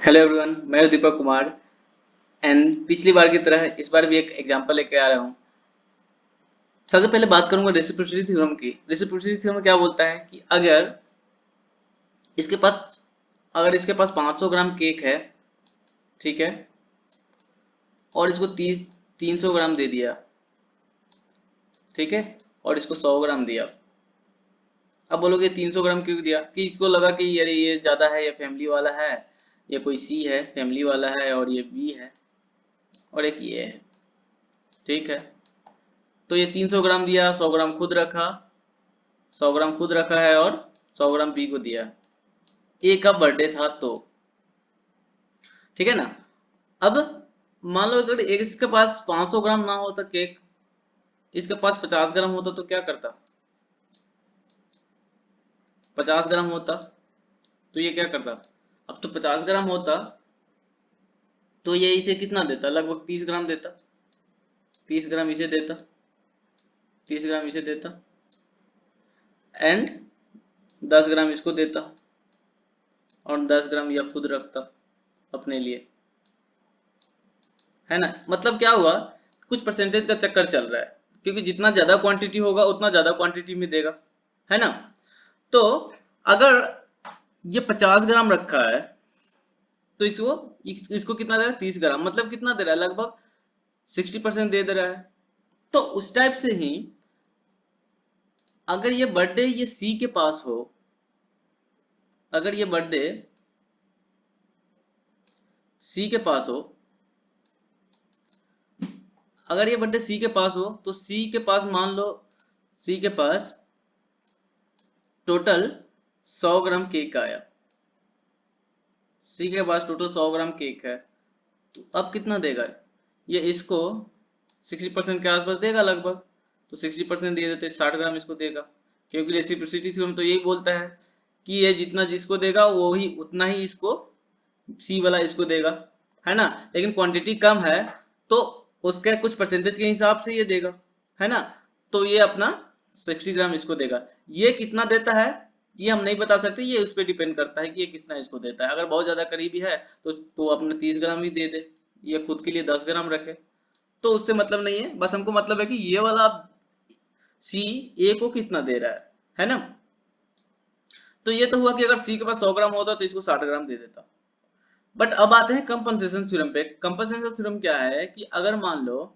Hello everyone, मैं हूं Deepak Kumar. And पिछली बार की तरह इस बार भी एक एग्जांपल लेके आ रहा हूं। सबसे पहले बात करूंगा रेसिप्रोसिटी थ्योरम की। रेसिप्रोसिटी थ्योरम क्या बोलता है कि इसके पास अगर इसके पास 500 ग्राम केक है, ठीक है, और इसको 300 ग्राम दे दिया, ठीक है, और इसको 100 ग्राम दिया। अब बोलोगे 300 ग्राम क्यों दिया? कि इसको लगा कि अरे ये ज्यादा है, ये फैमिली वाला है, ये कोई सी है फैमिली वाला है, और ये बी है, और एक ये है, ठीक है। तो ये 300 ग्राम दिया, 100 ग्राम खुद रखा, 100 ग्राम खुद रखा है, और 100 ग्राम बी को दिया। ए का बर्थडे था तो, ठीक है ना। अब मान लो अगर एक इसके पास 500 ग्राम ना होता केक, इसके पास 50 ग्राम होता तो क्या करता? 50 ग्राम होता तो ये क्या करता? अब तो 50 ग्राम होता तो ये इसे कितना देता? लगभग 30 ग्राम देता। 30 ग्राम इसे देता, 30 ग्राम इसे देता, एंड 10 ग्राम इसको देता, और 10 ग्राम यह खुद रखता अपने लिए, है ना। मतलब क्या हुआ, कुछ परसेंटेज का चक्कर चल रहा है, क्योंकि जितना ज्यादा क्वांटिटी होगा उतना ज्यादा क्वांटिटी में देगा, है ना। तो अगर ये 50 ग्राम रखा है तो इसको कितना दे रहा है? 30 ग्राम, मतलब कितना दे रहा है? लगभग 60% दे रहा है। तो उस टाइप से ही अगर ये बर्थडे ये सी के पास हो, अगर ये बर्थडे सी के पास हो, अगर ये बर्थडे सी के पास हो तो सी के पास मान लो, सी के पास टोटल 100 ग्राम केक आया, सी के पास टोटल 100 ग्राम केक है। तो अब कितना देगा ये? इसको 60% के आसपास देगा लगभग। तो 60% दे देते, 60 ग्राम इसको देगा, क्योंकि रेसिप्रोसिटी थ्योरम तो यही बोलता है कि ये जितना जिसको देगा वो ही उतना ही इसको सी वाला इसको देगा, है ना। लेकिन क्वांटिटी कम है तो उसके कुछ परसेंटेज के हिसाब से ये देगा, है ना। तो ये अपना 60 ग्राम इसको देगा। ये कितना देता है ये हम नहीं बता सकते, ये उस पर डिपेंड करता है कि ये कितना इसको देता है। अगर बहुत ज्यादा करीबी है तो अपने 30 ग्राम ही दे दे, ये खुद के लिए 10 ग्राम रखे, तो उससे मतलब नहीं है। बस हमको मतलब है कि ये वाला सी ए को कितना दे रहा है ना। तो ये तो हुआ कि अगर सी के पास 100 ग्राम होता तो इसको 60 ग्राम दे देता। बट अब आते हैं कंपनसेशन थ्योरम पे। कंपनसेशन थ्योरम क्या है कि अगर मान लो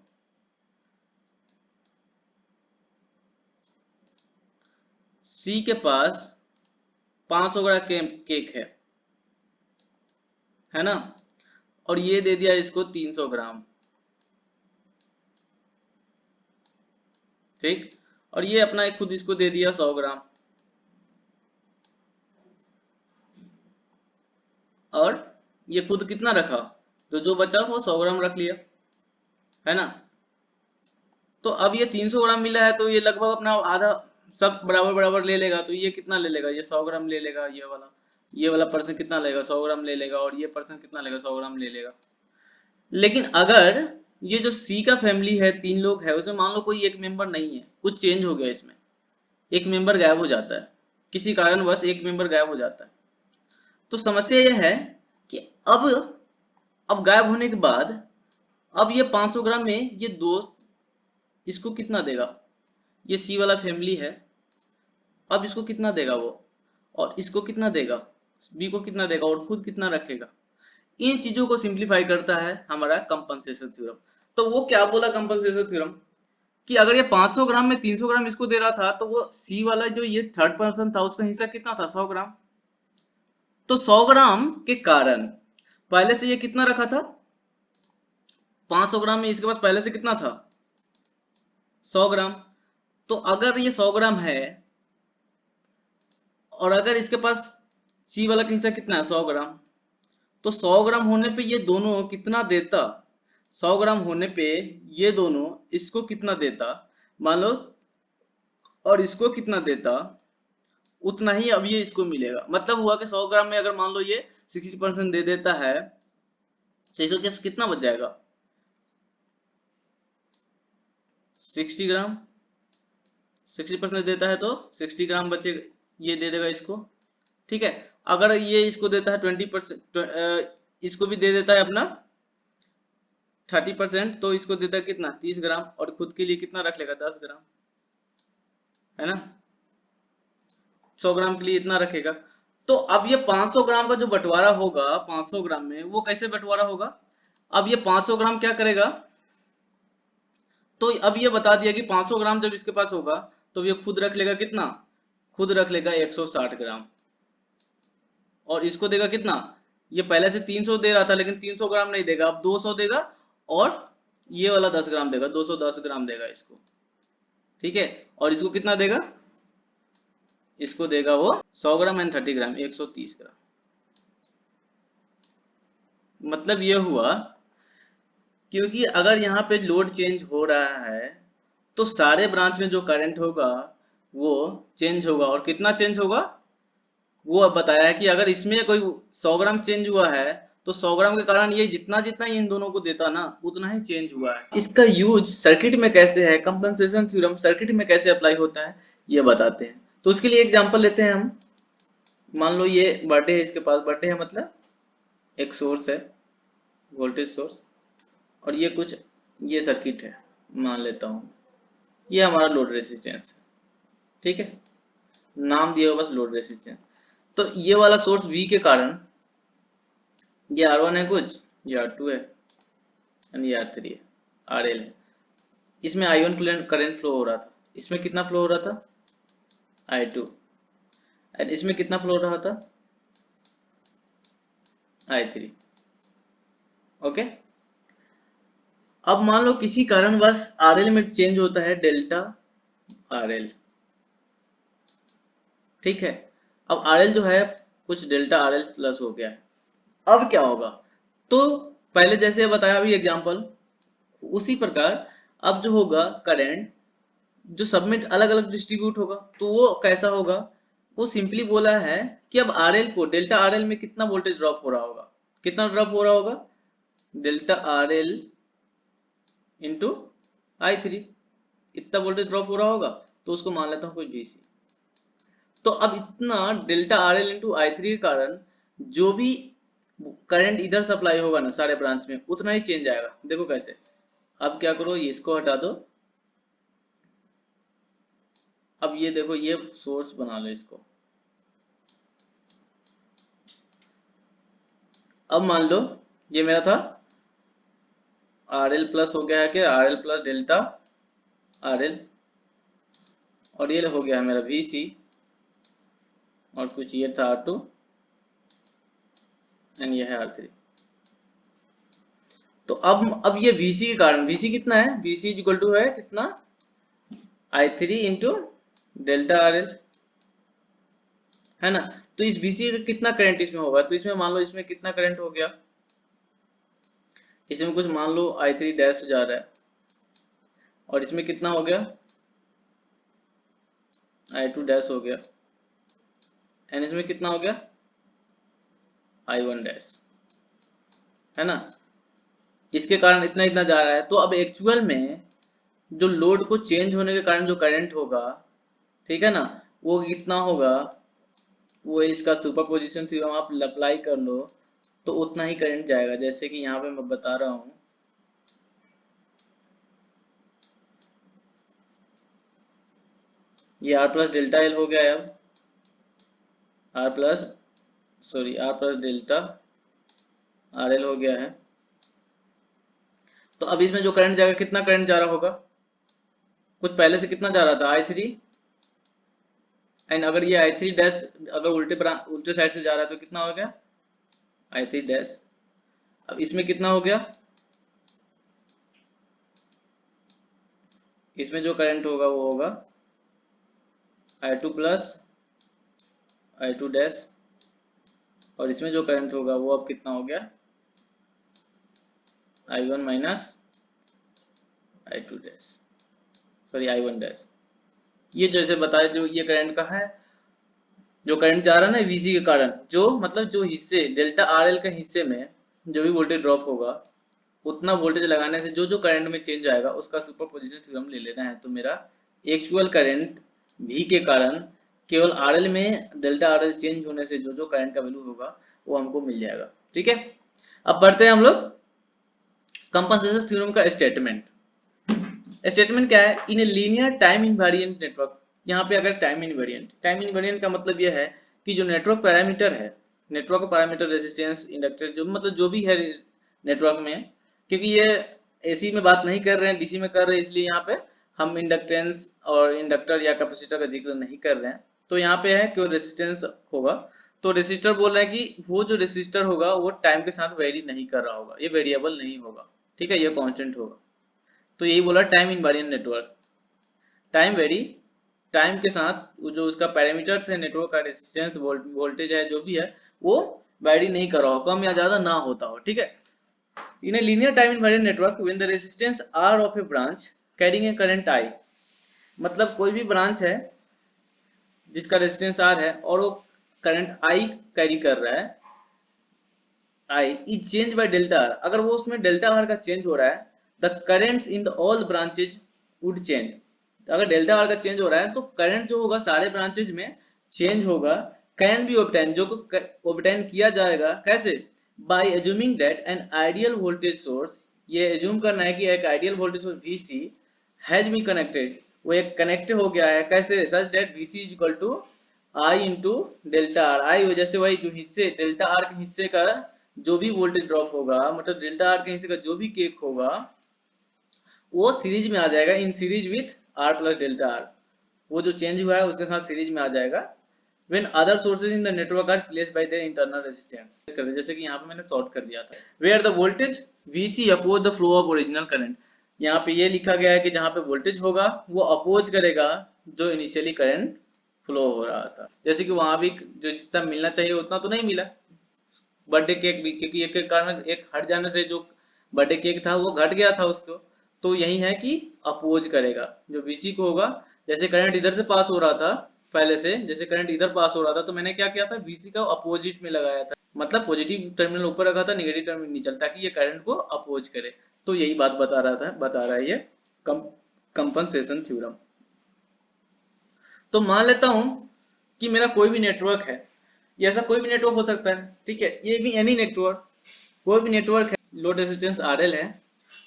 सी के पास 500 ग्राम केक है ना, और ये दे दिया इसको 300 ग्राम, ठीक, और ये अपना एक खुद इसको दे दिया 100 ग्राम, और ये खुद कितना रखा? तो जो बचा वो 100 ग्राम रख लिया, है ना। तो अब ये 300 ग्राम मिला है तो ये लगभग अपना आधा सब बराबर बराबर ले लेगा। तो ये कितना ले लेगा? ये 100 ग्राम ले लेगा, ये वाला पर्सन कितना लेगा? 100 ग्राम ले लेगा, और ये पर्सन कितना लेगा? 100 ग्राम ले लेगा। लेकिन अगर ये जो सी का फैमिली है, 3 लोग है, उसमें मान लो कोई एक मेंबर नहीं है, कुछ चेंज हो गया इसमें, एक मेंबर गायब हो जाता है, किसी कारणवश एक मेंबर गायब हो जाता है। तो समस्या यह है कि अब अब गायब होने के बाद अब ये 500 ग्राम में ये दोस्त इसको कितना देगा? ये सी वाला फैमिली है, अब इसको कितना देगा वो, और इसको कितना देगा, बी को कितना देगा, और खुद कितना रखेगा? इन चीजों को सिंप्लीफाई करता है हमारा कंपनसेशन थ्योरम। तो वो क्या बोला कंपनसेशन थ्योरम, कि अगर ये 500 ग्राम में 300 ग्राम इसको दे रहा था तो वो सी वाला जो ये थर्ड पर्सन था उसका हिस्सा कितना था? 100 ग्राम। तो 100 ग्राम के कारण पहले से ये कितना रखा था? 500 ग्राम में इसके पास पहले से कितना था? 100 ग्राम। तो अगर ये 100 ग्राम है, और अगर इसके पास सी वाला का हिस्सा कितना है? 100 ग्राम। तो 100 ग्राम होने पे ये दोनों कितना देता? 100 ग्राम होने पे ये दोनों इसको कितना देता मान लो, और इसको कितना देता, उतना ही अब ये इसको मिलेगा। मतलब हुआ कि 100 ग्राम में अगर मान लो ये 60% दे देता है तो इसको कितना बच जाएगा? 60 ग्राम। 60% देता है तो 60 ग्राम बचे, ये दे देगा इसको, ठीक है। अगर ये इसको देता है 20%, इसको भी दे देता है अपना 30%, तो इसको देता है कितना 30 ग्राम, और खुद के लिए कितना रख लेगा 10 ग्राम, है ना। 100 ग्राम के लिए इतना रखेगा। तो अब ये 500 ग्राम का जो बंटवारा होगा 500 ग्राम में, वो कैसे बंटवारा होगा। अब ये 500 ग्राम क्या करेगा, तो अब ये बता दिया कि 500 ग्राम जब इसके पास होगा तो ये खुद रख लेगा कितना, खुद रख लेगा 160 ग्राम, और इसको देगा कितना, ये पहले से 300 दे रहा था लेकिन 300 ग्राम नहीं देगा, अब 200 देगा, और ये वाला 10 ग्राम देगा, 210 ग्राम देगा इसको, ठीक है। और इसको कितना देगा, इसको देगा वो 100 ग्राम एंड 30 ग्राम 130 ग्राम। मतलब ये हुआ, क्योंकि अगर यहाँ पे लोड चेंज हो रहा है तो सारे ब्रांच में जो करंट होगा वो चेंज होगा, और कितना चेंज होगा, वो अब बताया है कि अगर इसमें कोई 100 ग्राम चेंज हुआ है तो 100 ग्राम के कारण ये जितना जितना इन दोनों को देता ना उतना ही चेंज हुआ है। इसका यूज सर्किट में कैसे है, कंपनसेशन थ्योरम सर्किट में कैसे अप्लाई होता है, ये बताते हैं। तो उसके लिए एग्जांपल लेते हैं हम। मान लो ये बर्थडे है, इसके पास बर्थडे है, मतलब एक सोर्स है वोल्टेज सोर्स, और ये कुछ ये सर्किट है मान लेता हूँ, ये हमारा लोड रेजिस्टेंस है, ठीक है, नाम दिया हुआ बस लोड रेजिस्टेंस। तो ये वाला सोर्स V के कारण, ये R1 है कुछ, ये R2 है, ये R3 है, RL है, इसमें I1 करंट फ्लो हो रहा था, इसमें कितना फ्लो हो रहा था I2, एंड इसमें कितना फ्लो हो रहा था I3, ओके। अब मान लो किसी कारणवश RL में चेंज होता है डेल्टा RL, ठीक है। अब RL जो है कुछ डेल्टा RL प्लस हो गया है, अब क्या होगा, तो पहले जैसे बताया अभी एग्जांपल, उसी प्रकार अब जो होगा करंट जो सबमिट अलग अलग डिस्ट्रीब्यूट होगा, तो वो कैसा होगा, वो सिंपली बोला है कि अब RL को डेल्टा RL में कितना वोल्टेज ड्रॉप हो रहा होगा, कितना ड्रॉप हो रहा होगा, डेल्टा RL इंटू I3, इतना वोल्टेज ड्रॉप हो रहा होगा, तो उसको मान लेता हूँ कोई VC। तो अब इतना डेल्टा RL इंटू I3 के कारण जो भी करंट इधर सप्लाई होगा ना सारे ब्रांच में उतना ही चेंज आएगा। देखो कैसे, अब क्या करो, इसको हटा दो, अब ये देखो ये सोर्स बना लो इसको, अब मान लो ये मेरा था RL प्लस हो गया है कि RL प्लस डेल्टा RL, और ये हो गया है मेरा VC, और कुछ ये था R2 एंड ये है R3। तो अब ये VC के कारण, VC कितना है, VC इक्वल टू है कितना I3 इंटू डेल्टा RL, है ना। तो इस VC का कितना करंट इसमें होगा, तो इसमें मान लो इसमें कितना करंट हो गया, इसमें कुछ मान लो I3 डैश जा रहा है, और इसमें कितना हो गया I2 डैश हो गया, एंड इसमें कितना हो गया I1 डैश, है ना। इसके कारण इतना इतना जा रहा है। तो अब एक्चुअल में जो लोड को चेंज होने के कारण जो करंट होगा, ठीक है ना, वो कितना होगा, वो इसका सुपरपोजिशन थ्योरम आप अप्लाई कर लो तो उतना ही करंट जाएगा। जैसे कि यहाँ पे मैं बता रहा हूँ, ये R प्लस डेल्टा एल हो गया है, अब R प्लस डेल्टा RL हो गया है। तो अब इसमें जो करंट जाएगा, कितना करंट जा रहा होगा, कुछ पहले से कितना जा रहा था I3, एंड अगर ये I3 डैश अगर उल्टे साइड से जा रहा है तो कितना हो गया I3 डैश। अब इसमें कितना हो गया, इसमें जो करंट होगा वो होगा I2 प्लस I2 डैश, और इसमें जो करंट होगा वो अब कितना हो गया I1 minus I2 dash, I1 dash. ये जैसे बताया जो ये करंट का है, जो करंट जा रहा है ना VC के कारण, जो मतलब जो हिस्से डेल्टा RL के हिस्से में जो भी वोल्टेज ड्रॉप होगा उतना वोल्टेज लगाने से जो जो करंट में चेंज आएगा उसका सुपरपोजिशन थ्योरम ले लेना है। तो मेरा एक्चुअल करंट V के कारण केवल RL में डेल्टा RL चेंज होने से जो जो करंट का वैल्यू होगा वो हमको मिल जाएगा, ठीक है। अब पढ़ते हैं हम लोग कंपनसेशन थ्योरम का स्टेटमेंट। स्टेटमेंट क्या है? In a linear time invariant network. यहाँ पे अगर टाइम इनवेरिएंट का मतलब यह है कि जो नेटवर्क पैरामीटर है, नेटवर्क का पैरामीटर रेजिस्टेंस, इंडक्टर, जो मतलब जो भी है नेटवर्क में, क्योंकि ये एसी में बात नहीं कर रहे हैं, डीसी में कर रहे हैं, इसलिए यहाँ पे हम इंडक्टेंस और इंडक्टर या कैपेसिटर का जिक्र नहीं कर रहे हैं। तो यहाँ पे है कि रेजिस्टेंस होगा, तो रेसिस्टर बोल रहे हैं कि वो जो रेसिस्टर होगा वो टाइम के साथ वेरी नहीं कर रहा होगा, ये वेरिएबल नहीं होगा, ठीक है, ये कांस्टेंट होगा। तो यही बोला time invariant network. Time very, time के साथ जो उसका पैरामीटर्स है, नेटवर्क का रेजिस्टेंस, वोल्टेज है, जो भी है वो वेरी नहीं कर रहा हो, कम या ज्यादा ना होता हो, ठीक है। In a linear time invariant network when the resistance R of a branch carrying a current I, मतलब कोई भी ब्रांच है जिसका रेजिस्टेंस आर है और वो करंट आई कैरी कर रहा है, I is change by delta R, अगर वो उसमें डेल्टा आर का चेंज हो रहा है, the currents in the all branches would change. अगर डेल्टा आर का चेंज हो रहा है तो करंट जो होगा सारे ब्रांचेज में चेंज होगा। कैन बी ऑब्टेन, जो ऑब्टेन किया जाएगा कैसे? By assuming that an ideal voltage source, ये एज्यूम करना है कि एक ideal voltage source VC has been connected, वो एक कनेक्ट हो गया है, कैसे? Such that VC is equal to I into delta R. I वजह से वही जो हिस्से डेल्टा आर के हिस्से का जो भी वोल्टेज ड्रॉप होगा, मतलब डेल्टा आर के हिस्से का जो भी केक होगा, वो सीरीज में आ जाएगा, in series with R plus delta R, वो जो चेंज हुआ है उसके साथ सीरीज में आ जाएगा। when other sources in the network are placed by their internal resistance, जैसे कि यहाँ पे मैंने शॉर्ट कर दिया था, where the voltage VC oppose the flow of original current, यहाँ पे ये लिखा गया है कि जहाँ पे वोल्टेज होगा वो अपोज करेगा जो इनिशियली करंट फ्लो हो रहा था। जैसे कि वहां भी जो जितना मिलना चाहिए उतना तो नहीं मिला बर्थडे केक भी, क्योंकि एक एक कारण एक हट जाने से जो बर्थडे केक था वो घट गया था उसको। तो यही है कि अपोज करेगा जो वीसी को होगा। जैसे करंट इधर से पास हो रहा था, पहले से जैसे करंट इधर पास हो रहा था, तो मैंने क्या किया था, वीसी का अपोजिट में लगाया था, मतलब पॉजिटिव टर्मिनल ऊपर रखा था, नेगेटिव टर्मिनल नीचे, ताकि ये करंट को अपोज करे। तो यही बात बता रहा है ये कंपनसेशन थ्योरम। तो मान लेता हूं कि मेरा कोई भी नेटवर्क है, ये ऐसा कोई भी नेटवर्क हो सकता है, ठीक है, ये भी एनी नेटवर्क, कोई भी नेटवर्क है, लोड रेजिस्टेंस आरएल है,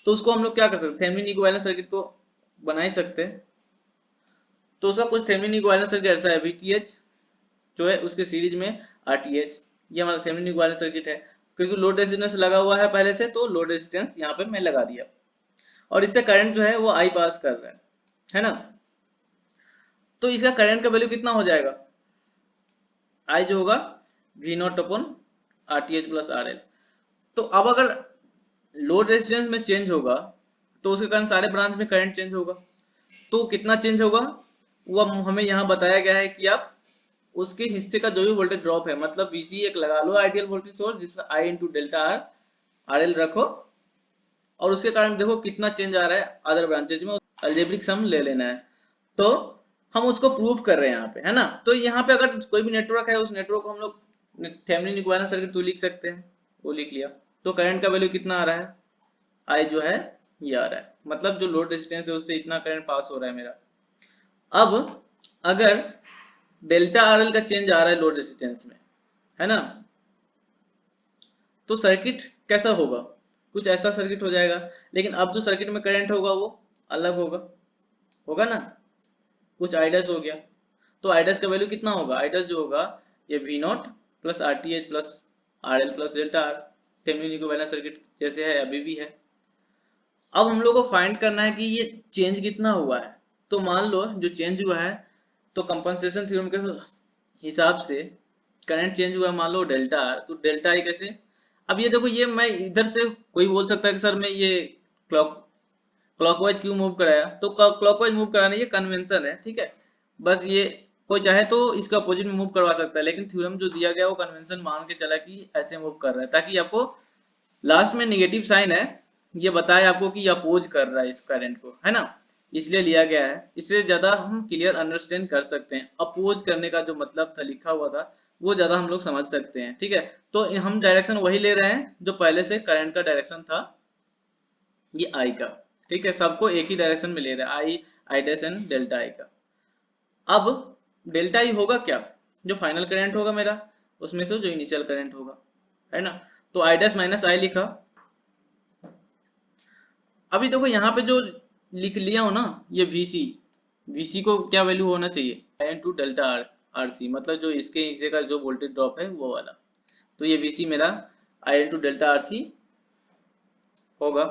तो उसको हम लोग क्या कर सकते हैं, थेवेनिन इक्विवेलेंट सर्किट तो बना ही सकते हैं। तो उसका कुछ थेवेनिन इक्विवेलेंट सर्किट ऐसा है, वीटीएच जो है उसके सीरीज में आरटीएच, ये हमारा थेवेनिन इक्विवेलेंट सर्किट है। क्योंकि लोड रेजिस्टेंस लगा हुआ है पहले से, तो लोड रेजिस्टेंस यहाँ पे मैं लगा दिया, और इससे करंट जो है वो आई पास कर रहा है ना। तो इसका करंट का वैल्यू कितना हो जाएगा, आई जो होगा V naught upon R T H plus R L. तो अब अगर लोड रेजिस्टेंस में चेंज होगा तो उसके कारण सारे ब्रांच में करंट चेंज होगा। तो कितना चेंज होगा वो हमें यहाँ बताया गया है कि आप उसके हिस्से का जो भी वोल्टेज ड्रॉप है, मतलब वीसी एक लगा लो आइडियल वोल्टेज सोर्स, जिसमें I into delta R R L रखो, और उसके कारण देखो कितना चेंज आ रहा है अदर ब्रांचेज में, अलजेब्रिक सम ले लेना है। तो हम उसको प्रूव कर रहे हैं यहाँ पे, है ना। तो यहाँ पे अगर कोई भी नेटवर्क है, उस नेटवर्क को हम लोग थेवेनिन इक्विवेलेंट सर्किट तो लिख सकते हैं, वो लिख लिया। तो करंट का वैल्यू कितना आ रहा है, आई जो है ये आ रहा है, मतलब जो लोड रेजिस्टेंस है उससे इतना करंट पास हो रहा है मेरा। अब अगर डेल्टा आरएल का चेंज आ रहा है लोड रेजिस्टेंस में, है ना, तो सर्किट कैसा होगा, कुछ ऐसा सर्किट हो जाएगा। लेकिन अब जो सर्किट में करंट होगा वो अलग होगा ना, कुछ आइडस हो गया। तो आइडस का वैल्यू कितना होगा, आइडस जो होगा ये V naught plus R T H plus R L plus delta R, Thevenin equivalent circuit जैसे है अभी भी है। अब हम लोग को फाइंड करना है कि ये चेंज कितना हुआ है। तो मान लो जो चेंज हुआ है, तो कंपनसेशन थ्योरम के हिसाब से करंट चेंज हुआ है, मान लो डेल्टा आर, तो डेल्टा आई कैसे। अब ये देखो, ये मैं इधर से कोई बोल सकता है कि सर मैं ये क्लॉकवाइज क्यों मूव कराया, तो क्लॉकवाइज मूव कराने ये कन्वेंशन है, ठीक है। बस ये कोई चाहे तो इसका अपोजिट में मूव करवा सकता है, लेकिन थ्योरम जो दिया गया वो कन्वेंशन मान के चला कि ऐसे मूव कर रहा है, ताकि आपको लास्ट में नेगेटिव साइन है ये बताए आपको कि ये अपोज कर रहा है इस करंट को, है ना, इसलिए लिया गया है। इससे ज्यादा हम क्लियर अंडरस्टैंड कर सकते हैं, अपोज करने का जो मतलब था लिखा हुआ था वो ज्यादा हम लोग समझ सकते हैं, ठीक है। तो हम डायरेक्शन वही ले रहे हैं जो पहले से करंट का डायरेक्शन था, ये आई का, ठीक है, सबको एक ही डायरेक्शन में ले रहा है, आई डैश एंड डेल्टा आई का। अब डेल्टा आई होगा क्या, जो फाइनल करंट होगा मेरा उसमें से जो इनिशियल करंट होगा, है ना। तो आई डैश माइनस आई लिखा। अभी देखो यहाँ पे जो लिख लिया हो ना, ये वीसी, वीसी को क्या वैल्यू होना चाहिए, I into delta R, R C, मतलब जो इसके नीचे का जो वोल्टेज ड्रॉप है वो वाला। तो ये वीसी मेरा आई इंटू डेल्टा आर सी होगा।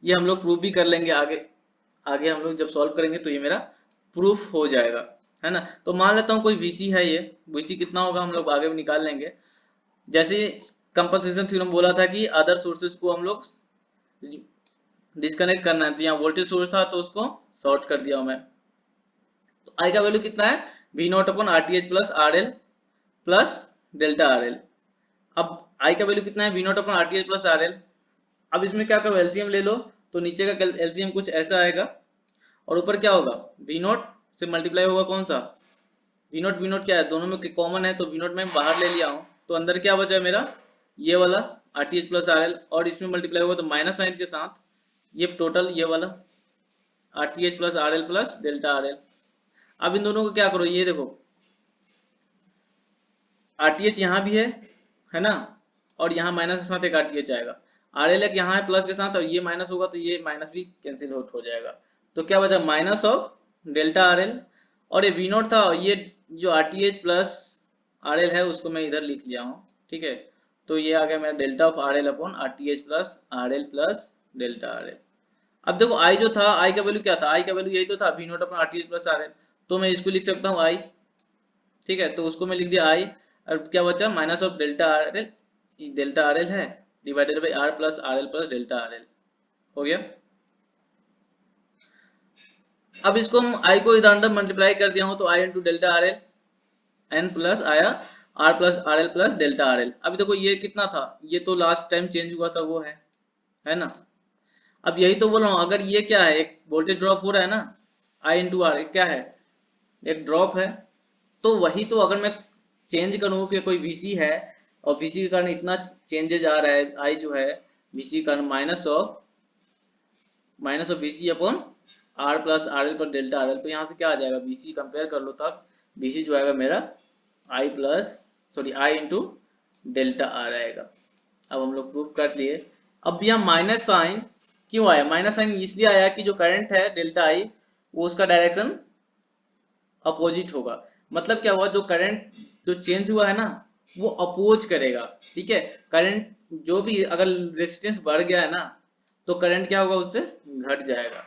ये हम लोग प्रूफ भी कर लेंगे आगे, आगे हम लोग जब सॉल्व करेंगे तो ये मेरा प्रूफ हो जाएगा, है ना। तो मान लेता हूँ कोई वीसी है, ये वीसी कितना होगा हम लोग आगे भी निकाल लेंगे। जैसे कंपनसेशन थ्योरम बोला था कि अदर सोर्सेज को हम लोग डिस्कनेक्ट करना है, तो यहाँ वोल्टेज सोर्स था तो उसको शॉर्ट कर दिया हूं मैं। तो आई का वैल्यू कितना है, V naught upon R T H plus R L plus delta R L. अब आई का वैल्यू कितना है, V naught upon R T H plus R L. अब इसमें क्या करो, एलसीएम ले लो, तो नीचे का एलसीएम कुछ ऐसा आएगा, और ऊपर क्या होगा, वी नॉट से मल्टीप्लाई होगा कौन सा, वी नॉट क्या है, दोनों में कॉमन है, तो वी नॉट मैं बाहर ले लिया हूँ, तो अंदर क्या बचा है मेरा, ये वाला are T H plus R L, और इसमें मल्टीप्लाई होगा तो माइनस साइन के साथ ये टोटल ये वाला are T H plus R L plus delta R L. अब इन दोनों को क्या करो, ये देखो आर टी एच यहाँ भी है ना, और यहाँ माइनस के साथ एक आर टी एच आएगा, आर एल एक यहाँ है प्लस के साथ, और ये माइनस होगा तो ये माइनस भी कैंसिल आउट हो जाएगा। तो क्या बचा, minus of delta R L, और ये वी नॉट था, और ये जो are T H plus R L है उसको मैं इधर लिख लिया हूँ, ठीक है। तो ये आ गया मेरा delta of R L upon R T H plus R L plus delta R L. अब देखो आई जो था, आई का वैल्यू क्या था, आई का वैल्यू यही तो था, V naught upon R T H plus R L, तो मैं इसको लिख सकता हूँ आई, ठीक है। तो उसको मैं लिख दिया आई, और क्या बचा, minus of delta R L, delta R L है divided by R plus R L plus delta R L, हो गया। अब इसको हम आई को इधर अंदर मल्टीप्लाई कर दिया हूं, तो I into delta R L N plus आया R plus R L plus delta R L. अब देखो ये कितना था, ये तो लास्ट टाइम चेंज हुआ था वो है ना। अब यही तो बोल रहा हूँ, अगर ये क्या है, एक वोल्टेज ड्रॉप हो रहा है ना, आई इंटू आर क्या है, एक ड्रॉप है, तो वही तो अगर मैं चेंज करूँ कि कोई वीसी है, और वीसी के कारण इतना चेंजेज आ रहा है, आई जो है वीसी के कारण minus of VC upon R plus R L पर डेल्टा आर एल, तो यहाँ से क्या आ जाएगा, वीसी कंपेयर कर लो, तब वीसी जो आएगा मेरा I plus sorry I into delta R आएगा। अब हम लोग प्रूव कर लिए। अब यहाँ माइनस साइन क्यों आया, माइनस साइन इसलिए आया कि जो करंट है डेल्टा आई, वो उसका डायरेक्शन अपोजिट होगा। मतलब क्या हुआ, जो करंट जो चेंज हुआ है ना, वो अपोज करेगा, ठीक है। करंट जो भी, अगर रेजिस्टेंस बढ़ गया है ना, तो करंट क्या होगा, उससे घट जाएगा।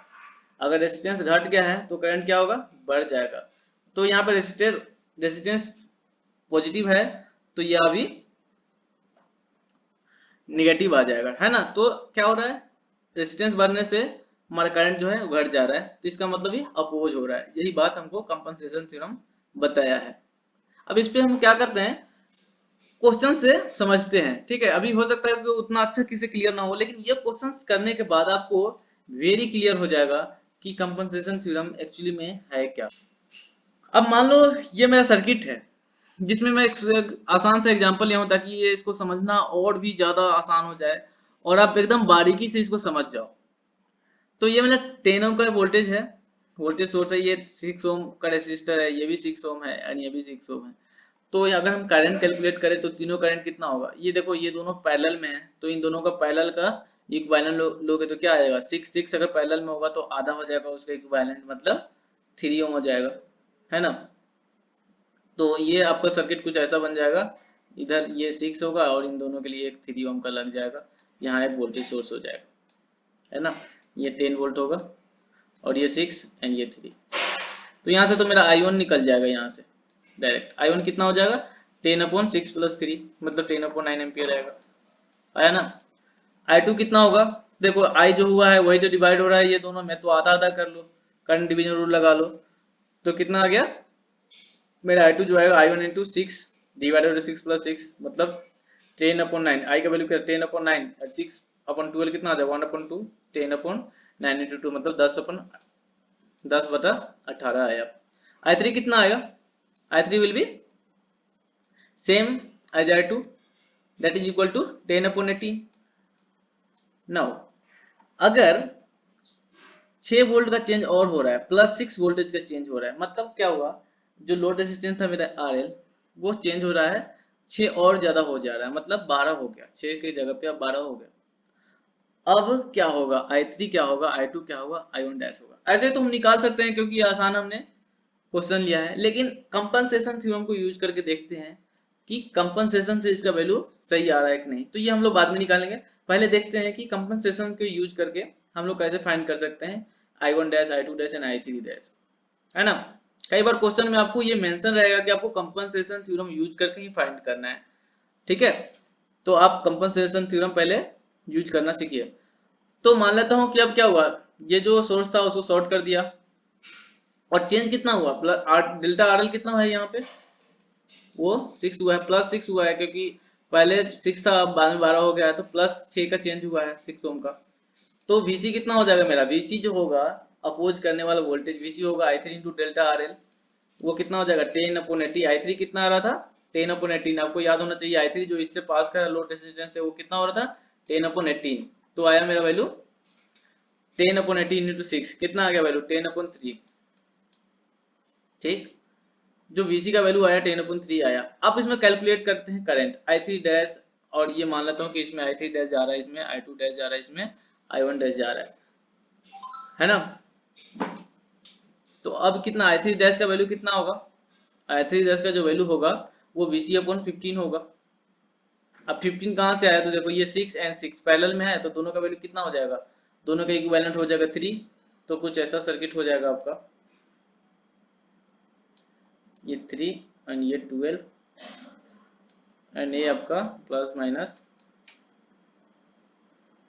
अगर रेजिस्टेंस घट गया है तो करंट क्या होगा, बढ़ जाएगा। तो यहाँ पर रेजिस्टेंस पॉजिटिव है, तो ये अभी निगेटिव आ जाएगा, है ना। तो क्या हो रहा है, रेजिस्टेंस बढ़ने से हमारा करंट जो है घट जा रहा है, तो इसका मतलब ये अपोज हो रहा है। यही बात हमको कंपनसेशन थ्योरम बताया है। अब इस पे हम क्या करते हैं, क्वेश्चन से समझते हैं, ठीक है। अभी हो सकता है कि उतना अच्छा किसी क्लियर ना हो, लेकिन ये क्वेश्चन करने के बाद आपको वेरी क्लियर हो जाएगा कि कंपनसेशन थ्योरम एक्चुअली में है क्या। अब मान लो ये मेरा सर्किट है, जिसमें मैं एक आसान सा एग्जांपल लिया हूं, ताकि ये इसको समझना और भी ज्यादा आसान हो जाए, और आप एकदम बारीकी से इसको समझ जाओ। तो ये मेरा 10 ओम का वोल्टेज है, वोल्टेज सोर्स है, ये 6 ओम का रेसिस्टर है, ये भी 6 ओम है, और ये भी 6 ओम है। तो अगर हम करंट कैलकुलेट करें तो तीनों करंट कितना होगा, ये देखो ये दोनों पैरेलल में है, तो इन दोनों का पैरेलल का इक्विवेलेंट लोगे तो क्या आएगा, 6 अगर पैरेलल में होगा तो आधा हो जाएगा उसका इक्विवेलेंट, मतलब 3 ओम हो जाएगा, है ना। तो ये आपका सर्किट कुछ ऐसा बन जाएगा, इधर ये 6 होगा और इन दोनों के लिए एक 3 ओम का लग जाएगा, यहाँ एक वोल्टेज सोर्स हो जाएगा, है ना। ये 10 वोल्ट होगा, और ये 6 एंड ये 3। तो यहाँ से तो मेरा I1 निकल जाएगा, यहाँ से डायरेक्ट I1 कितना हो जाएगा, 10/6 + 3, मतलब 10/9 एम्पियर आएगा, आया ना। I2 कितना होगा, देखो I जो हुआ है वही तो डिवाइड हो रहा है ये दोनों में, तो आधा आधा कर लो, करंट डिवीजन रूल लगा लो, तो कितना आ गया मेरा I2 जो आएगा I1 × 6 डिवाइडेड 6 + 6, मतलब 10/9, I का वैल्यू क्या 10/9, और 6/12 कितना आ जाएगा 1/2, 10/9 × 2 मतलब 10/18 आया। I3 कितना आएगा, I3 will be same as I2, that is equal to 10/18। Now अगर 6 वोल्ट का चेंज और हो रहा है, +6 वोल्टेज का चेंज हो रहा है, मतलब क्या हुआ, जो लोड रेजिस्टेंस था मेरा RL, वो चेंज हो रहा है 6 और ज्यादा हो जा रहा है, मतलब 12 हो गया, 6 की जगह पे अब 12 हो गया। अब क्या होगा, I3 क्या होगा, I2 क्या होगा, I1 डैश होगा। ऐसे तो हम निकाल सकते हैं क्योंकि आसान हमने क्वेश्चन लिया है, लेकिन कंपनसेशन थ्योरम को यूज करके देखते हैं कि कंपनसेशन से इसका वैल्यू सही आ रहा है कि नहीं। तो ये हम लोग बाद में निकालेंगे, पहले देखते हैं कि कंपनसेशन को यूज करके हम लोग कैसे फाइंड कर सकते हैं I1 dash, I2 dash and I3 dash, है ना। कई बार क्वेश्चन में आपको ये मेंशन रहेगा कि आपको कंपनसेशन थ्योरम यूज करके ही फाइंड करना है, ठीक है। तो आप कंपनसेशन थ्योरम पहले यूज करना सीखिए। तो मान लेता हूं कि अब क्या हुआ, ये जो सोर्स था उसको शॉर्ट कर दिया और चेंज कितना हुआ, प्लस डेल्टा आरएल कितना है यहाँ पे, वो 6 हुआ है, +6 हुआ है, क्योंकि पहले 6 था अब बाद में 12 हो गया है, तो +6 का चेंज हुआ है 6 ओम का। तो VC कितना हो जाएगा मेरा, VC जो होगा अपोज करने वाला वोल्टेज VC होगा I3 इंटू डेल्टा RL, वो कितना हो जाएगा 10/80। I3 कितना आ रहा था 10/18, आपको याद होना चाहिए I3 जो इससे पास का लोड रेजिस्टेंस है वो कितना हो रहा था 10/18, तो आया मेरा वैल्यू 10/18 इंटू 6 कितना आ गया वैल्यू 10/3, ठीक। जो VC का वैल्यू आया 10/3 आया। अब इसमें कैलकुलेट करते हैं करंट I3 डैश, और ये मान लेता हूँ कि इसमें I3 डैश जा रहा है, इसमें I2 डैश जा रहा है, इसमें I1 डैश जा रहा है ना। तो अब कितना I3 डैश का वैल्यू कितना होगा, I3 डैश का जो वैल्यू होगा वो VC/15 होगा। अब 15 कहाँ से आया, तो देखो ये 6 एंड 6 पैरेलल में है, तो दोनों का वैल्यू कितना हो जाएगा, दोनों का इक्विवेलेंट हो जाएगा 3। तो कुछ ऐसा सर्किट हो जाएगा आपका, ये 3 एंड ये 12 एंड ये आपका प्लस माइनस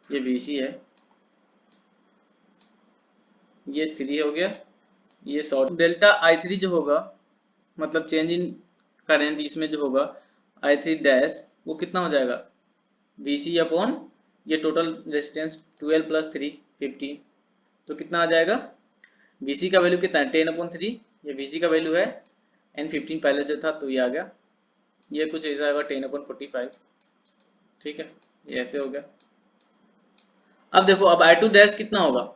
ये VC है, ये 3 हो गया, ये शॉर्ट। डेल्टा I3 जो होगा मतलब चेंज इन करंट इसमें जो होगा I3 डैश वो कितना हो जाएगा VC अपॉन ये टोटल रेजिस्टेंस 12 + 3 15, तो कितना आ जाएगा VC का वैल्यू कितना है 10/3, ये VC का वैल्यू है एंड 15 पहले से था तो ये आ गया, ये कुछ ऐसा आएगा 10/45, ठीक है, ये ऐसे हो गया। अब देखो अब I2 डैश कितना होगा,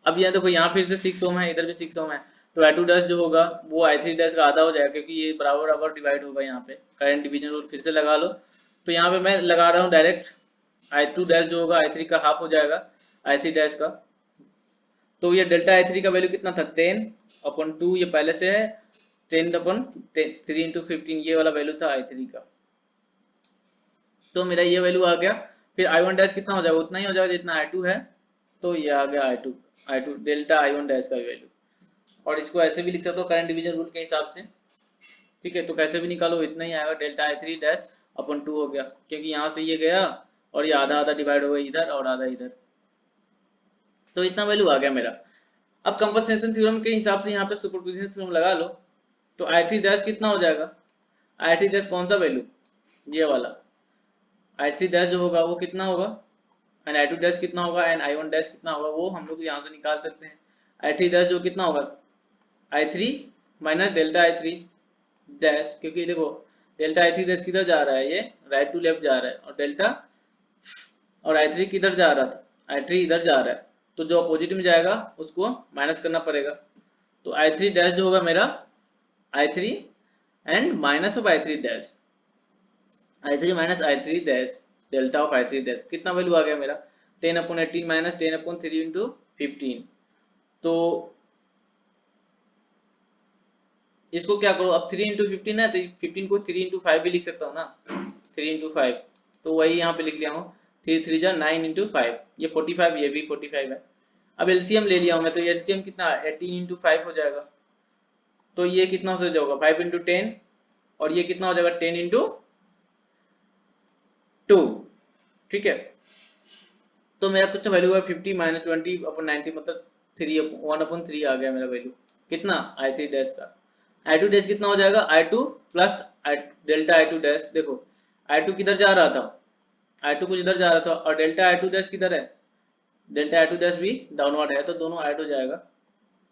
अब यहाँ देखो यहाँ फिर से 6 ओम है, इधर भी 6 ओम है, तो I2 डैश जो होगा वो I3 डैश का आधा हो जाएगा, क्योंकि ये बराबर बराबर डिवाइड होगा। यहाँ पे करंट डिवीजन रूल फिर से लगा लो, तो यहाँ पे मैं लगा रहा हूँ डायरेक्ट, I2 डैश जो होगा I3 का हाफ हो जाएगा I3 डैश का। तो ये डेल्टा I3 का वैल्यू कितना था 10/2, ये पहले से है 10/3 इंटू 15, ये वाला वैल्यू था I3 का, तो मेरा ये वैल्यू आ गया। फिर I1 डैश कितना हो जाएगा, उतना ही हो जाएगा जितना I2 है, तो ये आ गया I2 डेल्टा I1 डैश का वैल्यू। और इसको ऐसे भी लिख सकते हो करंट डिवीजन रूल के हिसाब से, ठीक है, तो कैसे भी निकालो इतना ही आएगा, डेल्टा I3 डैश अपन 2 हो गया, क्योंकि यहाँ से ये गया और ये आधा आधा डिवाइड हो गया इधर और आधा इधर, तो इतना वैल्यू आ गया मेरा। अब कंपनसेशन थ्योरम के हिसाब से यहाँ पे सुपरपोजिशन थ्योरम लगा लो, तो I3 डैश कितना हो जाएगा, I3 डैश कौन सा वैल्यू, ये वाला I3 डैश जो होगा वो कितना होगा एंड I2 डैश कितना होगा एंड I1 डैश कितना होगा, वो हम लोग यहाँ से निकाल सकते हैं। I3 डैश जो कितना होगा I3 minus delta I3 dash, क्योंकि देखो डेल्टा I3 डैश किधर जा रहा है, ये राइट टू लेफ्ट जा रहा है, और डेल्टा और I3 किधर जा रहा था, I3 इधर जा रहा है, तो जो अपोजिट में जाएगा उसको माइनस करना पड़ेगा। तो I3 डैश जो होगा मेरा I3 and minus of I3 dash, I3 minus I3 dash delta of I3 dash, कितना वैल्यू आ गया मेरा 10/18 माइनस 10/3 इंटू 15। तो इसको क्या करो, अब 3 इंटू 15 है तो 15 को 3 इंटू 5 भी लिख सकता हूँ ना, 3 इंटू 5, तो वही यहाँ पे लिख लिया हूँ 3 3 जा 9 इंटू 5, ये 45, ये भी 45 है। अब एलसीएम ले लिया हूँ मैं, तो एलसीएम कितना 18 इंटू 5 हो जाएगा, तो ये कितना हो जाएगा 5 इंटू 10, और ये कितना हो जाएगा 10 इंटू 2, ठीक है। तो मेरा कुछ वैल्यू है 50 माइनस 20/90, मतलब 1/3 आ गया मेरा वैल्यू, कितना I3 डैश का। I2 डैश कितना हो जाएगा I2 plus delta I2 dash, देखो I2 किधर जा रहा था, I2 कुछ इधर जा रहा था, और डेल्टा I2 डैश किधर है, डेल्टा I2 डैश भी डाउनवर्ड है, तो दोनों ऐड हो जाएगा,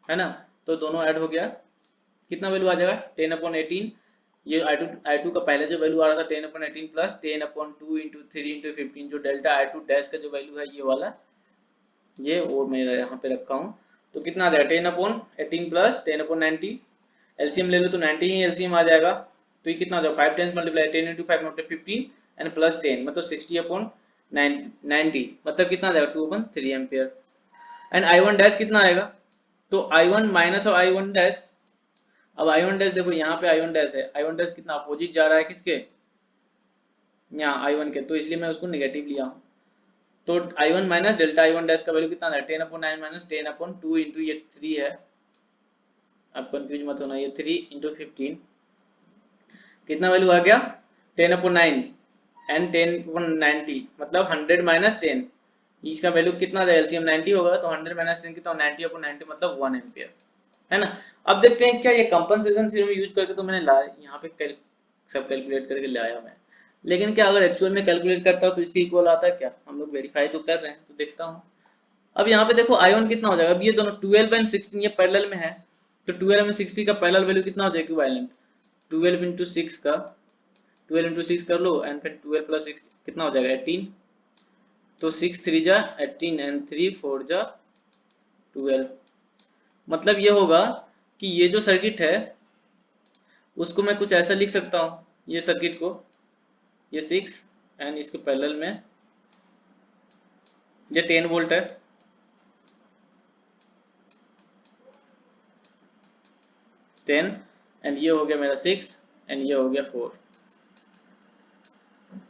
है ना। तो दोनों ऐड हो गया, कितना वैल्यू आ जाएगा 10/18, ये I2 का पहले जो वैल्यू आ रहा था 10/18 प्लस 10/2 इंटू 3 इंटू 15, जो डेल्टा I2 डैश का जो वैल्यू है ये वाला, ये वो मेरा यहाँ पे रखा हूँ, तो कितना आ जाएगा 10/18 प्लस 10/90, एलसीएम ले लो तो 90 ही एलसीएम आ जाएगा, तो ये कितना हो जाएगा 5 टाइम्स मल्टीप्लाई 10 इंटू 5 मतलब 15 एंड प्लस 10 मतलब 60 अपॉन 90 मतलब कितना आ जाएगा 2/3 एम्पियर। एंड I1 डैश कितना आएगा, तो I1 माइनस और I1 डैश, अब I1 डैश देखो यहाँ पे I1 डैश है, I1 डैश कितना अपोजिट जा रहा है किसके, यहाँ I1 के, तो इसलिए मैं उसको नेगेटिव लिया हूँ। तो I1 minus delta I1 dash का वैल्यू कितना है 10/9 माइनस 10/2 इंटू ये 3 है, आप कंफ्यूज मत होना, ये 3 इंटू 15 कितना वैल्यू आ गया 10/9 एंड 10/90 मतलब 100 माइनस 10, इसका वैल्यू कितना है एलसीएम 90 होगा, तो 100 माइनस 10 कितना 90/90 मतलब 1 एम्पियर, है ना। अब देखते हैं क्या ये कंपनसेशन थ्योरम यूज करके, तो मैंने लाया यहाँ पे सब कैलकुलेट करके लाया मैं, लेकिन क्या अगर एक्चुअल में कैलकुलेट करता हूँ तो इसके इक्वल आता है क्या, हम लोग वेरीफाई तो कर रहे हैं, तो देखता हूँ। अब यहाँ पे देखो I1 कितना हो जाएगा, अब ये दोनों 12 एंड 16 ये पैरेलल में है, तो 12 एंड 60 का पैरेलल वैल्यू कितना हो जाएगा इक्विवेलेंट 12 इंटू 6 का 12 इंटू 6 कर लो एंड फिर 12 प्लस 6 कितना हो जाएगा 18, तो 6 3 जा 18 एंड 3 4 जा 12, मतलब ये होगा कि ये जो सर्किट है उसको मैं कुछ ऐसा लिख सकता हूँ, ये सर्किट को ये 6 एंड इसके पैरेलल में ये 10 वोल्ट है, एंड ये हो गया मेरा 6 एंड ये हो गया 4,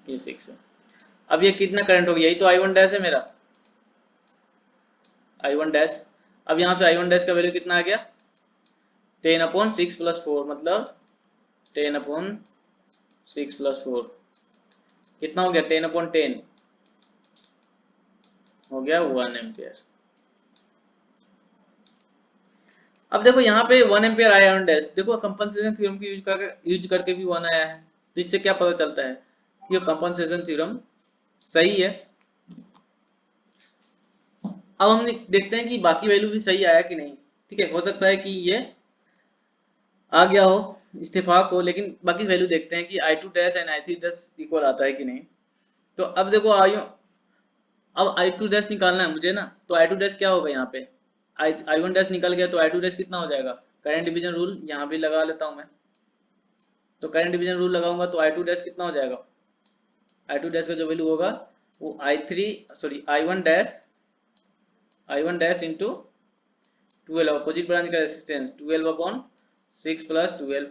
ये 6 है। अब ये कितना करंट हो गया, यही तो I1 डैश है मेरा I1 डैश, अब यहाँ से I1 डैश का वैल्यू कितना आ गया 10/6 प्लस 4 मतलब 10/6 प्लस 4 कितना हो गया 10/10 हो गया 1 एम्पियर। अब देखो यहाँ पे 1 एम्पियर आया ऑन डैश, देखो कंपनसेशन थ्योरम की यूज करके भी 1 आया है, तो इससे क्या पता चलता है कि ये कंपनसेशन थ्योरम सही है। अब हम देखते हैं कि बाकी वैल्यू भी सही आया कि नहीं, ठीक है, हो सकता है कि ये आ गया हो इत्तेफाक हो, लेकिन बाकी वैल्यू देखते हैं कि I2 dash and I3 dash equal आता है कि नहीं। तो अब देखो अब I2 डैश निकालना है मुझे ना, तो I2 डैश क्या होगा यहाँ पे I1 डैश निकल गया, तो I2 डैश कितना हो जाएगा, करंट डिवीजन रूल यहाँ भी लगा लेता हूँ मैं, तो करंट डिवीजन रूल लगाऊंगा तो I2 डैश कितना हो जाएगा, I2 डैश का जो वैल्यू होगा वो I1 dash into 12 opposite branch का रेसिस्टेंस 12/6 प्लस 12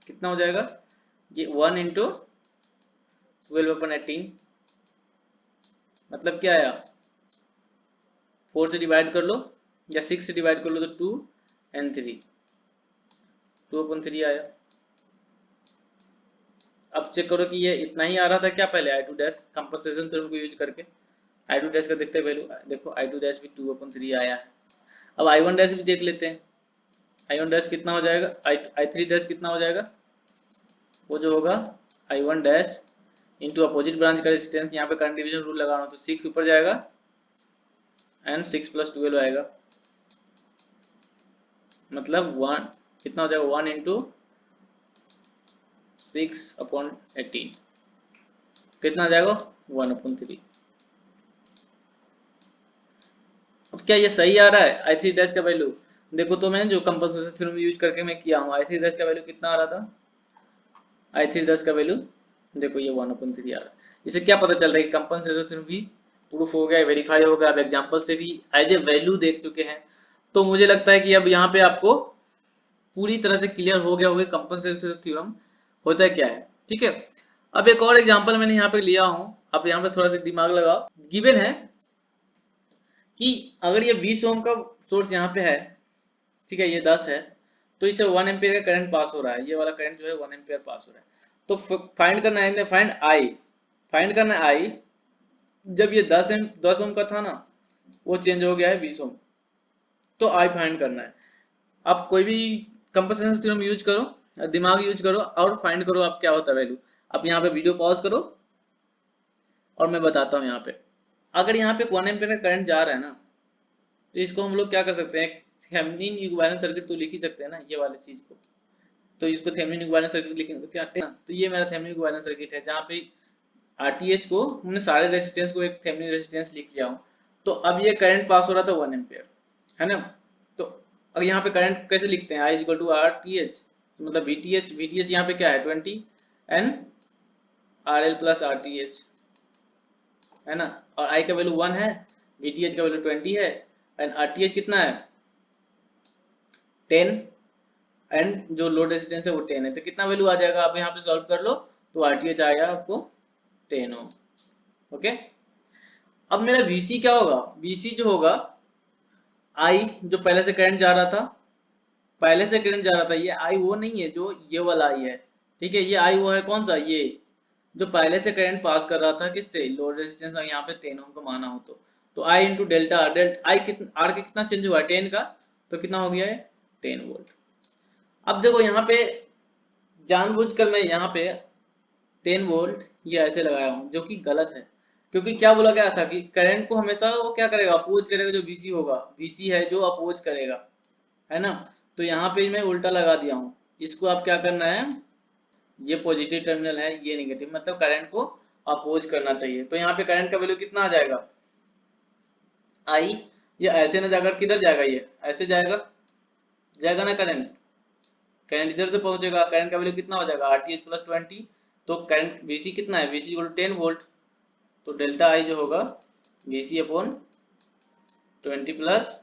कितना हो जाएगा, ये 1 इंटू 12/18 मतलब क्या आया 4 से डिवाइड कर लो या 6 से डिवाइड कर लो तो 2 एंड 3 2/3 आया। अब चेक करो कि ये इतना ही आ रहा था क्या पहले I2 डैश कंपनसेशन थ्योरम को यूज करके, I2 डैश का देखते वैल्यू देखो I2 डैश भी 2/3 आया है। अब I1 डैश भी देख लेते हैं, I1 डैश कितना हो जाएगा, I3 डैश कितना हो जाएगा, वो जो होगा I1 dash into opposite branch का रेजिस्टेंस, यहाँ पे करंट डिवीजन रूल लगा रहा हूँ तो 6 ऊपर जाएगा एंड 6 प्लस 12 आएगा, मतलब 1 कितना हो जाएगा 1 इंटू 6/18 कितना आ जाएगा 1/3। अब क्या ये सही आ रहा है I3 डैश का वैल्यू, देखो तो मैंने जो कंपनसेशन थ्योरम यूज करके मैं किया हूँ I3 डैश का वैल्यू कितना आ रहा था, I3 डैश का वैल्यू देखो ये 1/3 आ रहा है। इससे क्या पता चल रहा है कि कंपनसेशन थ्योरम भी प्रूफ हो गया, वेरीफाई हो गया, आप एग्जांपल से भी एज ए वैल्यू देख चुके हैं, तो मुझे लगता है कि अब यहाँ पे आपको पूरी तरह से क्लियर हो गया होगा कंपनसेशन थ्योरम होता क्या है, ठीक है। अब एक और एग्जांपल मैंने यहाँ पे लिया हूँ, आप यहाँ पे थोड़ा सा दिमाग लगाओ, गिवन है कि अगर ये 20 ओम का सोर्स यहाँ पे है, ठीक है, ये 10 है, तो इससे 1 एम्पियर का करंट पास हो रहा है, ये वाला करंट जो है 1 एम्पियर पास हो रहा है, तो फाइंड करना है, फाइंड करना है I जब ये 10 ओम का था ना, वो चेंज हो गया है 20 ओम, तो I फाइंड करना है। आप कोई भी कंपनसेशन थ्योरम यूज करो, दिमाग यूज करो और फाइंड करो आप क्या होता है वैल्यू। आप यहाँ पे वीडियो पॉज करो और मैं बताता हूँ यहाँ पे, अगर यहाँ पे 1 एम्पियर का करंट जा रहा है ना, तो इसको हम लोग क्या कर सकते हैं, थेवेनिन इक्विवेलेंट सर्किट तो लिख ही सकते हैं ना, ये वाली चीज को, तो इसको थेवेनिन इक्विवेलेंट सर्किट लिखेंगे तो क्या ना, तो ये मेरा थेवेनिन इक्विवेलेंट सर्किट है जहाँ पे RTH को हमने सारे रेजिस्टेंस को एक थेवेनिन रेजिस्टेंस लिख लिया हूँ, तो अब ये करंट पास हो रहा था 1 एम्पियर, है ना। तो अब यहाँ पे करंट कैसे लिखते हैं, I = RTH, मतलब VTH यहाँ पे क्या है 20 एंड RL प्लस RTH है ना, और I का वैल्यू 1 है, VTH का वैल्यू 20 है एंड RTH कितना है 10 एंड जो लोड रेजिस्टेंस है वो 10 है। तो कितना वैल्यू आ जाएगा, आप यहाँ पे सॉल्व कर लो तो RTH आएगा आपको 10 ओम। ओके, अब मेरा VC क्या होगा, VC जो होगा I जो पहले से करंट जा रहा था, पहले से करंट जा रहा था, ये I वो नहीं है जो ये वाला I है, ठीक है, ये I वो है कौन सा, ये जो पहले से करंट पास कर रहा था किससे, लोड रेजिस्टेंस यहाँ पे 10 ओम का माना हो तो I इंटू डेल्टा I कितना R के कितना चेंज हुआ 10 का, तो कितना हो गया है 10 वोल्ट। अब देखो यहाँ पे जानबूझकर मैं यहाँ पे 10 वोल्ट ये ऐसे लगाया हूँ जो कि गलत है, क्योंकि क्या बोला गया था कि करंट को हमेशा वो क्या करेगा, अपोज करेगा, जो VC होगा, VC है जो अपोज करेगा, है ना। तो यहाँ पे मैं उल्टा लगा दिया हूँ, इसको आप क्या करना है, ये पॉजिटिव टर्मिनल है, ये नेगेटिव, मतलब करंट को अपोज करना चाहिए। तो यहाँ पे करंट का वैल्यू कितना आ जाएगा I, ये ऐसे ना जाकर किधर जाएगा, ये ऐसे जाएगा, जाएगा ना करंट, करंट इधर से पहुंचेगा, करंट का वैल्यू कितना हो जाएगा RTH प्लस 20, तो करंट VC कितना है, VC इक्वल 10 वोल्ट, तो डेल्टा I जो होगा VC अपॉन 20 प्लस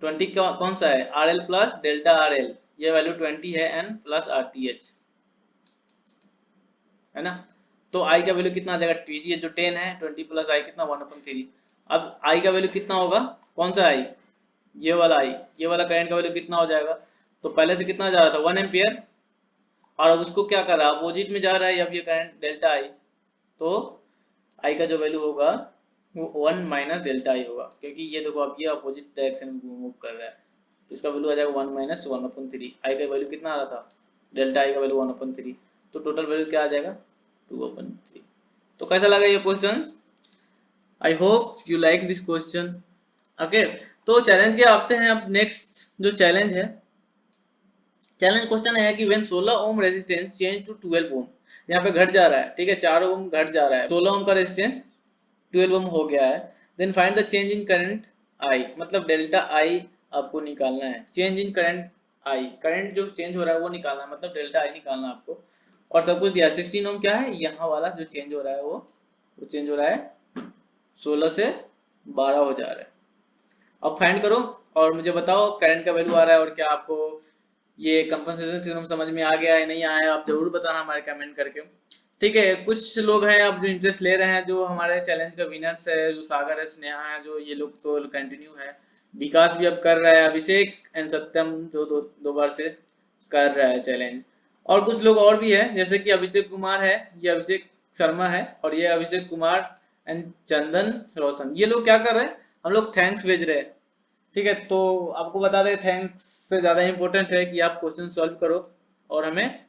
20 कौन सा है RL प्लस डेल्टा RL, ये वैल्यू 20 है एंड प्लस RTH, है ना। तो I का वैल्यू कितना आ जाएगा, VC जो 10 है 20 प्लस I कितना 1/3। अब I का वैल्यू कितना होगा, कौन सा I, ये वाला I, ये वाला करंट का वैल्यू कितना हो जाएगा, तो पहले से कितना जा रहा था 1 एम्पियर, और अब उसको क्या कर रहा है, अपोजिट में जा रहा है अब ये करंट डेल्टा I, तो I का जो वैल्यू होगा वो 1 माइनस डेल्टा I होगा, क्योंकि ये देखो अब ये अपोजिट डायरेक्शन में मूव कर रहा है, तो इसका वैल्यू आ जाएगा 1 माइनस 1/3। I का वैल्यू कितना आ रहा था, डेल्टा I का वैल्यू 1/3, तो टोटल वैल्यू क्या आ जाएगा 2/3। तो कैसा लगा ये question, I hope you like this question. Okay, तो चैलेंज के आते हैं अब, नेक्स्ट जो चैलेंज है, चैलेंज क्वेश्चन है कि when 16 ohm resistance change to 12 ohm, यहाँ पे घट जा रहा है, ठीक है 4 ओम घट जा रहा है, 16 ओम का रेजिस्टेंस 12 ओम हो गया है, then find the change in current I, मतलब डेल्टा I आपको निकालना है, change in current I, current जो चेंज हो रहा है वो निकालना है, मतलब डेल्टा I निकालना है आपको, और सब कुछ दिया। 16 ओम क्या है, यहाँ वाला जो चेंज हो रहा है वो चेंज हो रहा है 16 से 12 हो जा रहा है। अब फाइंड करो और मुझे बताओ करंट का वैल्यू आ रहा है और क्या आपको ये कंपनसेशन थ्योरम समझ में आ गया है नहीं आया, आप जरूर बताना हमारे कमेंट करके, ठीक है। कुछ लोग हैं अब जो इंटरेस्ट ले रहे हैं, जो हमारे चैलेंज का विनर्स है, जो सागर है, स्नेहा है, जो ये लोग तो कंटिन्यू है, विकास भी अब कर रहा है, अभिषेक एंड सत्यम जो दो बार से कर रहा है चैलेंज, और कुछ लोग और भी है जैसे कि अभिषेक कुमार है, ये अभिषेक शर्मा है, और ये अभिषेक कुमार एंड चंदन रोशन, ये लोग क्या कर रहे हैं, हम लोग थैंक्स भेज रहे हैं, ठीक है। तो आपको बता दें थैंक्स से ज्यादा इंपॉर्टेंट है कि आप क्वेश्चन सॉल्व करो और हमें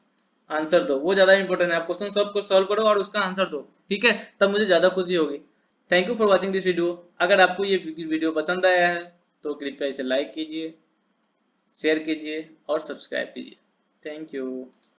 आंसर दो, वो ज्यादा इंपॉर्टेंट है, आप क्वेश्चन सॉल्व करो और उसका आंसर दो, ठीक है, तब मुझे ज्यादा खुशी होगी। Thank you for watching this video. अगर आपको ये वीडियो पसंद आया है तो कृपया इसे लाइक कीजिए, शेयर कीजिए और सब्सक्राइब कीजिए। Thank you.